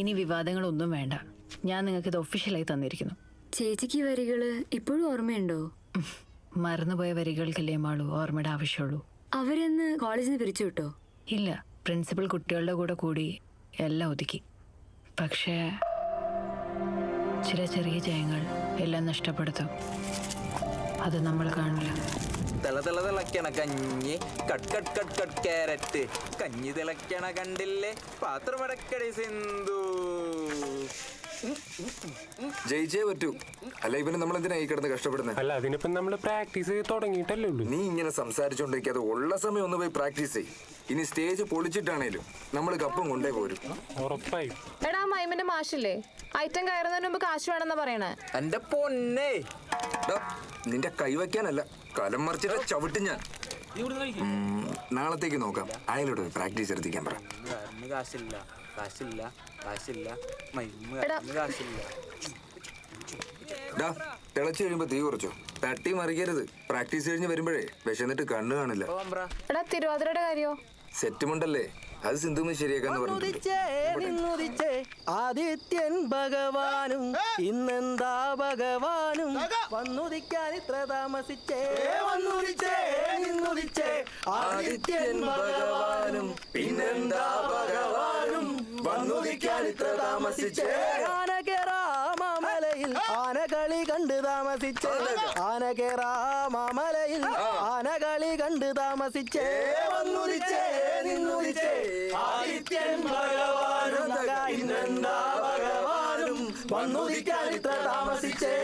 ഇനി വിവാദങ്ങളൊന്നും വേണ്ട. ഞാൻ നിങ്ങൾക്ക് ഇത് ഒഫീഷ്യലായി തന്നിരിക്കുന്നു. ചേച്ചിക്ക് വരികള് ഇപ്പോഴും ഓർമ്മയുണ്ടോ? മറന്നുപോയ വരികൾക്കല്ലേ മാളു ഓർമ്മയുടെ ആവശ്യമുള്ളൂ. അവരെന്ന് കോളേജിൽ നിന്ന് പിരിച്ചു വിട്ടോ? ഇല്ല, പ്രിൻസിപ്പൽ കുട്ടികളുടെ കൂടെ കൂടി എല്ലാം ഒതുക്കി. പക്ഷേ ചില ചെറിയ ജയങ്ങൾ എല്ലാം നഷ്ടപ്പെടുത്തും. അത് നമ്മൾ കാണില്ല. തിളക്കണ കഞ്ഞി cut cut cut cut carrot കഞ്ഞി തിളക്കണ കണ്ടില്ലേ പാത്രമടക്കടി സിന്ധു. ജയിച്ചേ പറ്റൂ, അല്ല ഇവന് നമ്മൾ എന്തിനാ ഈ കിടന്ന് കഷ്ടപ്പെടുന്നത്? അല്ല, അതിനിപ്പം നമ്മൾ പ്രാക്ടീസ് ചെയ്ത് തുടങ്ങിയിട്ടല്ലേ ഉള്ളൂ. നീ ഇങ്ങനെ സംസാരിച്ചോണ്ടിരിക്കാതെ ഉള്ള സമയം ഒന്ന് പോയി പ്രാക്ടീസ് ചെയ്യും. ഇനി സ്റ്റേജ് പൊളിച്ചിട്ടാണേലും നമ്മൾ കപ്പും കൊണ്ടേ പോരും. ഉറപ്പായി. എടാ മൈമിന്റെ മാഷില്ലേ, ഐറ്റം കയറുന്നതിന് മുമ്പ് കാശ് വേണമെന്നാ പറയണേ. എന്റെ പൊന്നേ, നിന്റെ കൈവയ്ക്കാനല്ല കലം മറിച്ചിട്ട് ചവിട്ടി ഞാൻ. നാളത്തേക്ക് നോക്കാം. അയാളോട് പ്രാക്ടീസ് എടുത്തിക്കാൻ പറ. കാശില്ല കാശില്ല കാശില്ല കാശില്ല. തിളച്ചു കഴിയുമ്പോ തീ കുറച്ചോ, തട്ടി മറിക്കരുത്. പ്രാക്ടീസ് കഴിഞ്ഞ് വരുമ്പോഴേ വിശന്നിട്ട് കണ്ണു കാണില്ല. എടാ തിരുവാതിരയുടെ കാര്യോ? സെറ്റുമുണ്ടല്ലേ, അത് സിന്ധുവിന് ശരിയാക്കാന്ന് പറഞ്ഞു. ആദിത്യൻ ഭഗവാനും ഇന്നെന്താ ഭഗവാനും വന്നുദിക്കാൻ ഇത്ര താമസിച്ചേ ആദിത്യൻ ഭഗവാനും പിന്നെന്താ ഭഗവാനും വന്നുദിക്കാൻ ഇത്ര താമസിച്ചേ. ആനകേറാമലയിൽ ആനകളി കണ്ട് താമസിച്ചേ ആനകേറാമലയിൽ ആനകളി കണ്ട് താമസിച്ചേ വന്നുദിച്ചേ നിന്നുദിച്ചേ ആദിത്യൻ ഭഗവാനും ഇന്നെന്താ ഭഗവാനും വന്നുദിക്കാൻ ഇത്ര താമസിച്ചേ.